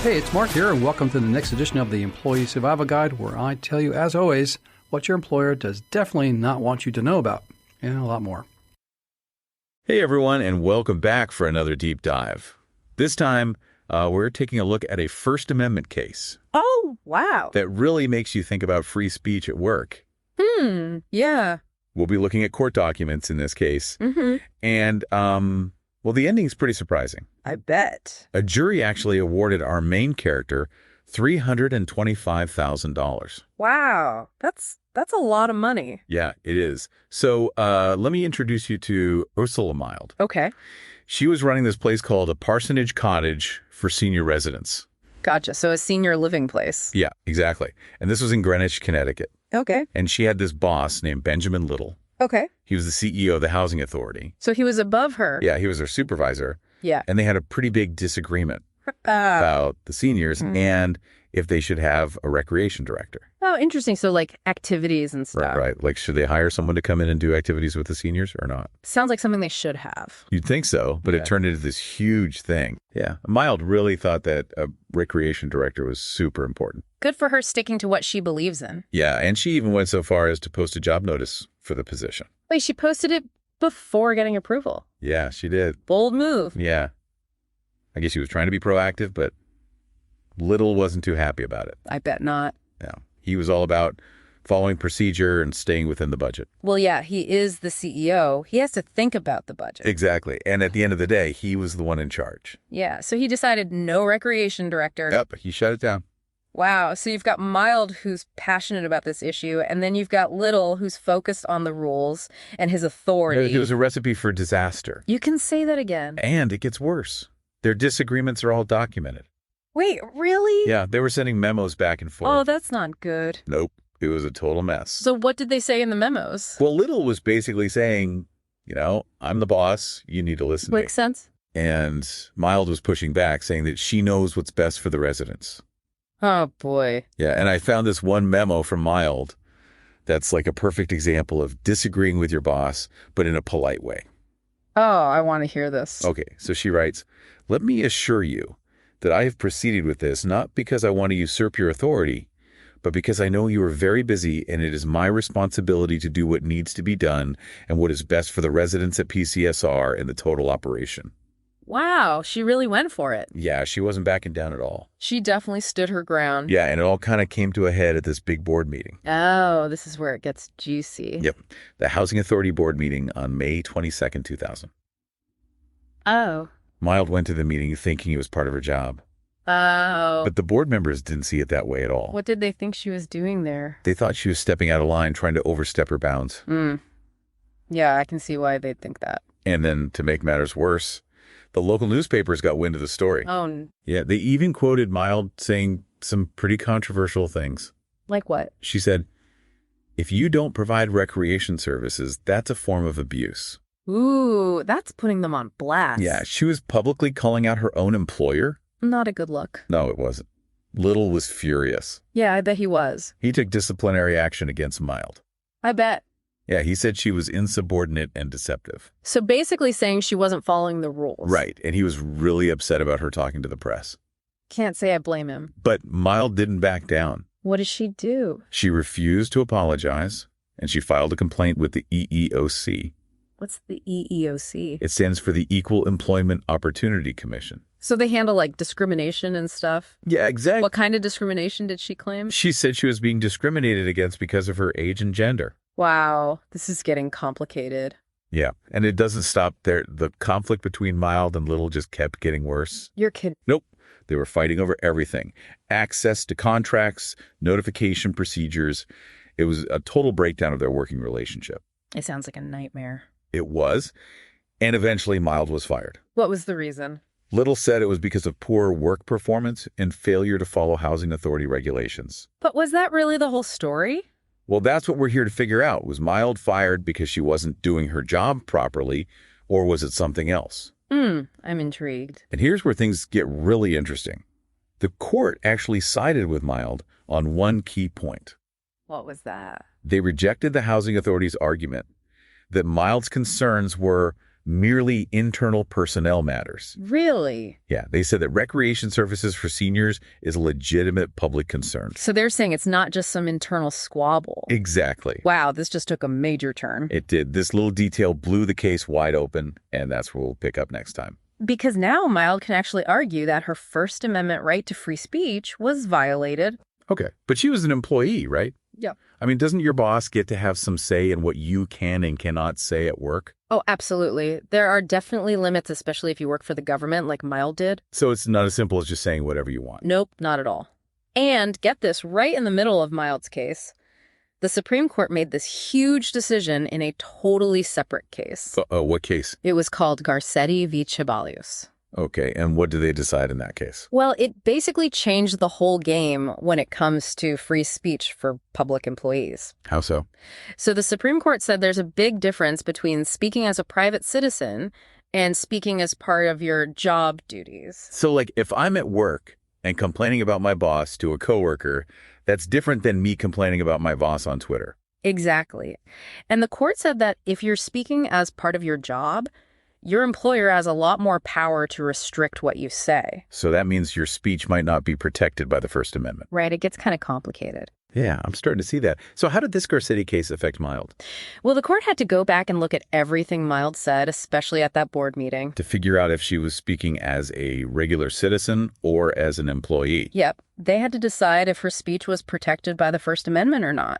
Hey, it's Mark here, and welcome to the next edition of the Employee Survival Guide, where I tell you, as always, what your employer does definitely not want you to know about, and a lot more. Hey, everyone, and welcome back for another deep dive. This time, we're taking a look at a First Amendment case. Oh, wow. That really makes you think about free speech at work. Yeah. We'll be looking at court documents in this case. Mm-hmm. And, well, the ending's pretty surprising. I bet. A jury actually awarded our main character $325,000. Wow. That's a lot of money. Yeah, it is. So let me introduce you to Ursula Milde. Okay. She was running this place called a parsonage cottage for senior residents. Gotcha. So a senior living place. Yeah, exactly. And this was in Greenwich, Connecticut. Okay. And she had this boss named Benjamin Little. Okay. He was the CEO of the housing authority. So he was above her. Yeah, he was her supervisor. Yeah. And they had a pretty big disagreement about the seniors and if they should have a recreation director. Oh, interesting. So like activities and stuff. Right. Like, should they hire someone to come in and do activities with the seniors or not? Sounds like something they should have. You'd think so, but it turned into this huge thing. Yeah. Milde really thought that a recreation director was super important. Good for her sticking to what she believes in. Yeah. And she even went so far as to post a job notice for the position. Wait, she posted it before getting approval. Yeah, she did. Bold move. Yeah. I guess she was trying to be proactive, but Little wasn't too happy about it. I bet not. Yeah. He was all about following procedure and staying within the budget. Well, yeah, he is the CEO. He has to think about the budget. Exactly. And at the end of the day, he was the one in charge. Yeah, so he decided no recreation director. Yep, he shut it down. Wow, so you've got Milde, who's passionate about this issue, and then you've got Little, who's focused on the rules and his authority. It was a recipe for disaster. You can say that again. And it gets worse. Their disagreements are all documented. Wait, really? Yeah, they were sending memos back and forth. Oh, that's not good. Nope. It was a total mess. So what did they say in the memos? Well, Little was basically saying, you know, I'm the boss. You need to listen to me. Makes sense. And Milde was pushing back, saying that she knows what's best for the residents. Oh, boy. Yeah, and I found this one memo from Milde that's like a perfect example of disagreeing with your boss, but in a polite way. Oh, I want to hear this. Okay, so she writes, "Let me assure you that I have proceeded with this not because I want to usurp your authority, but because I know you are very busy and it is my responsibility to do what needs to be done and what is best for the residents at PCSR and the total operation." Wow, she really went for it. Yeah, she wasn't backing down at all. She definitely stood her ground. Yeah, and it all kind of came to a head at this big board meeting. Oh, this is where it gets juicy. Yep, the Housing Authority board meeting on May 22nd, 2000. Oh. Milde went to the meeting thinking it was part of her job. Oh. But the board members didn't see it that way at all. What did they think she was doing there? They thought she was stepping out of line, trying to overstep her bounds. Yeah, I can see why they'd think that. And then, to make matters worse, the local newspapers got wind of the story. Oh. Yeah, they even quoted Milde saying some pretty controversial things. Like what? She said, "If you don't provide recreation services, that's a form of abuse." Ooh, that's putting them on blast. Yeah, she was publicly calling out her own employer. Not a good look. No, it wasn't. Little was furious. Yeah, I bet he was. He took disciplinary action against Milde. I bet. Yeah, he said she was insubordinate and deceptive. So basically saying she wasn't following the rules. Right, and he was really upset about her talking to the press. Can't say I blame him. But Milde didn't back down. What does she do? She refused to apologize, and she filed a complaint with the EEOC. What's the EEOC? It stands for the Equal Employment Opportunity Commission. So they handle like discrimination and stuff? Yeah, exactly. What kind of discrimination did she claim? She said she was being discriminated against because of her age and gender. Wow, this is getting complicated. Yeah, and it doesn't stop there. The conflict between Milde and Little just kept getting worse. You're kidding. Nope. They were fighting over everything. Access to contracts, notification procedures. It was a total breakdown of their working relationship. It sounds like a nightmare. It was. And eventually Milde was fired. What was the reason? Little said it was because of poor work performance and failure to follow housing authority regulations. But was that really the whole story? Well, that's what we're here to figure out. Was Milde fired because she wasn't doing her job properly, or was it something else? I'm intrigued. And here's where things get really interesting. The court actually sided with Milde on one key point. What was that? They rejected the housing authority's argument that Milde's concerns were merely internal personnel matters. Really? Yeah, they said that recreation services for seniors is a legitimate public concern. So they're saying it's not just some internal squabble. Exactly. Wow, this just took a major turn. It did. This little detail blew the case wide open, and that's where we'll pick up next time. Because now Milde can actually argue that her First Amendment right to free speech was violated. Okay. But she was an employee, right? Yeah. I mean, doesn't your boss get to have some say in what you can and cannot say at work? Oh, absolutely. There are definitely limits, especially if you work for the government like Milde did. So it's not as simple as just saying whatever you want. Nope, not at all. And get this, right in the middle of Milde's case, the Supreme Court made this huge decision in a totally separate case. What case? It was called Garcetti v. Chebalius. Okay, and what did they decide in that case? Well, it basically changed the whole game when it comes to free speech for public employees. How so? So the Supreme Court said there's a big difference between speaking as a private citizen and speaking as part of your job duties. So, like, if I'm at work and complaining about my boss to a coworker, that's different than me complaining about my boss on Twitter. Exactly. And the court said that if you're speaking as part of your job, your employer has a lot more power to restrict what you say. So that means your speech might not be protected by the First Amendment. Right, it gets kind of complicated. Yeah, I'm starting to see that. So how did this Garcetti case affect Milde? Well, the court had to go back and look at everything Milde said, especially at that board meeting. To figure out if she was speaking as a regular citizen or as an employee. Yep, they had to decide if her speech was protected by the First Amendment or not.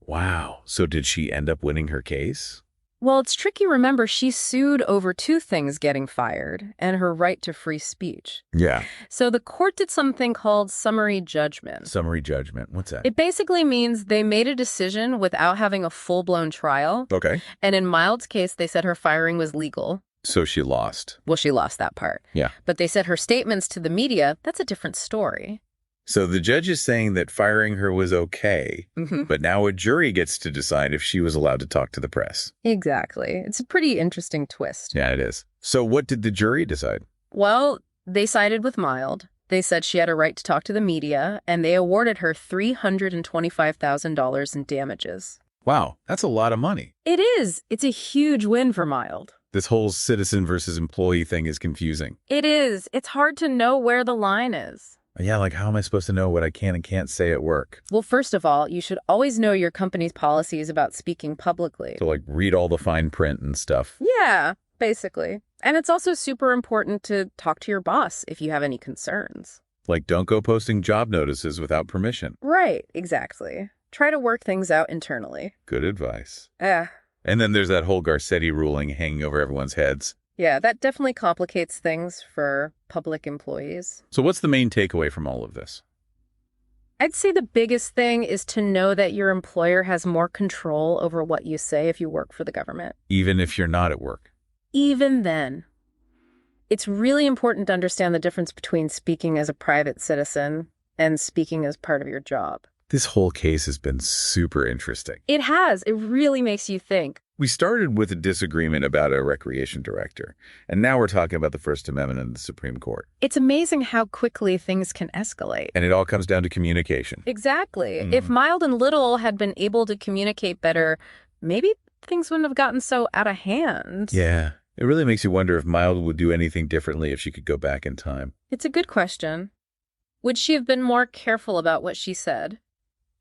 Wow. So did she end up winning her case? Well, it's tricky. Remember, she sued over two things: getting fired and her right to free speech. Yeah. So the court did something called summary judgment. Summary judgment. What's that? It basically means they made a decision without having a full-blown trial. Okay. And in Milde's case, they said her firing was legal. So she lost. Well, she lost that part. Yeah. But they said her statements to the media, that's a different story. So the judge is saying that firing her was okay, Mm-hmm. but now a jury gets to decide if she was allowed to talk to the press. Exactly. It's a pretty interesting twist. Yeah, it is. So what did the jury decide? Well, they sided with Milde. They said she had a right to talk to the media, and they awarded her $325,000 in damages. Wow, that's a lot of money. It is. It's a huge win for Milde. This whole citizen versus employee thing is confusing. It is. It's hard to know where the line is. Yeah, like how am I supposed to know what I can and can't say at work? Well, first of all, you should always know your company's policies about speaking publicly. So like read all the fine print and stuff. Yeah, basically. And it's also super important to talk to your boss if you have any concerns. Like don't go posting job notices without permission. Right, exactly. Try to work things out internally. Good advice. Yeah. And then there's that whole Garcetti ruling hanging over everyone's heads. Yeah, that definitely complicates things for public employees. So what's the main takeaway from all of this? I'd say the biggest thing is to know that your employer has more control over what you say if you work for the government. Even if you're not at work. Even then. It's really important to understand the difference between speaking as a private citizen and speaking as part of your job. This whole case has been super interesting. It has. It really makes you think. We started with a disagreement about a recreation director, and now we're talking about the First Amendment and the Supreme Court. It's amazing how quickly things can escalate. And it all comes down to communication. Exactly. Mhm. If Milde and Little had been able to communicate better, maybe things wouldn't have gotten so out of hand. Yeah. It really makes you wonder if Milde would do anything differently if she could go back in time. It's a good question. Would she have been more careful about what she said?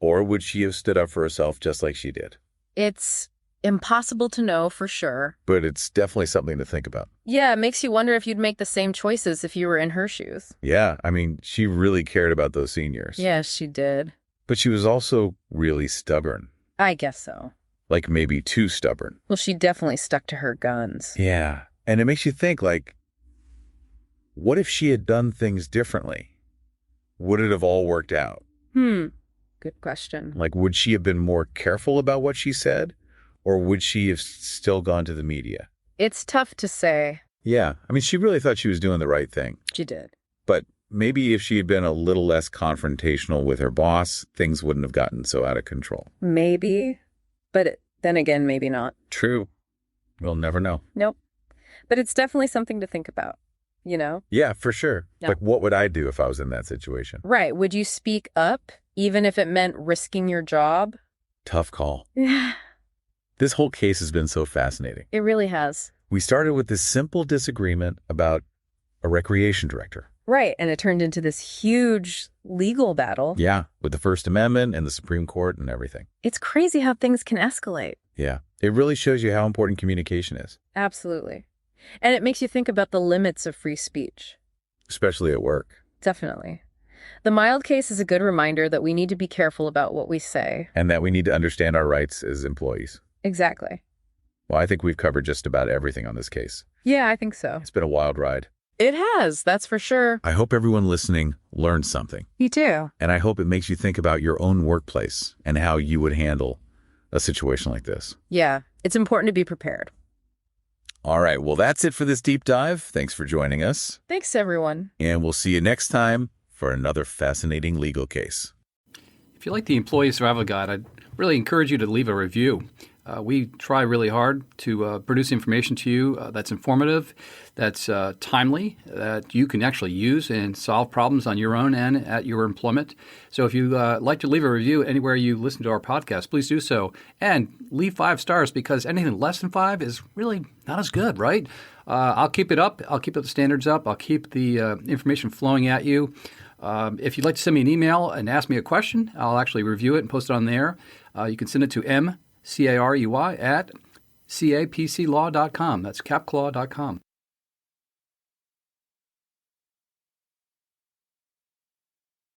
Or would she have stood up for herself just like she did? It's impossible to know for sure. But it's definitely something to think about. Yeah, it makes you wonder if you'd make the same choices if you were in her shoes. Yeah, I mean, she really cared about those seniors. Yes, she did. But she was also really stubborn. I guess so. Like maybe too stubborn. Well, she definitely stuck to her guns. Yeah. And it makes you think, like, what if she had done things differently? Would it have all worked out? Good question. Like, would she have been more careful about what she said? Or would she have still gone to the media? It's tough to say. Yeah. I mean, she really thought she was doing the right thing. She did. But maybe if she had been a little less confrontational with her boss, things wouldn't have gotten so out of control. Maybe. But then again, maybe not. True. We'll never know. Nope. But it's definitely something to think about, you know? Yeah, for sure. Yeah. Like, what would I do if I was in that situation? Right. Would you speak up, even if it meant risking your job? Tough call. Yeah. This whole case has been so fascinating. It really has. We started with this simple disagreement about a recreation director. Right, and it turned into this huge legal battle. Yeah, with the First Amendment and the Supreme Court and everything. It's crazy how things can escalate. Yeah, it really shows you how important communication is. Absolutely. And it makes you think about the limits of free speech. Especially at work. Definitely. The Milde case is a good reminder that we need to be careful about what we say. And that we need to understand our rights as employees. Exactly. Well, I think we've covered just about everything on this case. Yeah, I think so. It's been a wild ride. It has, that's for sure. I hope everyone listening learned something. Me too. And I hope it makes you think about your own workplace and how you would handle a situation like this. Yeah, it's important to be prepared. All right, well, that's it for this deep dive. Thanks for joining us. Thanks, everyone. And we'll see you next time for another fascinating legal case. If you like the Employee Survival Guide, I'd really encourage you to leave a review. We try really hard to produce information to you that's informative, that's timely, that you can actually use and solve problems on your own and at your employment. So if you'd like to leave a review anywhere you listen to our podcast, please do so. And leave 5 stars, because anything less than 5 is really not as good, right? I'll keep it up. I'll keep the standards up. I'll keep the information flowing at you. If you'd like to send me an email and ask me a question, I'll actually review it and post it on there. You can send it to mcarey@capclaw.com. That's capclaw.com.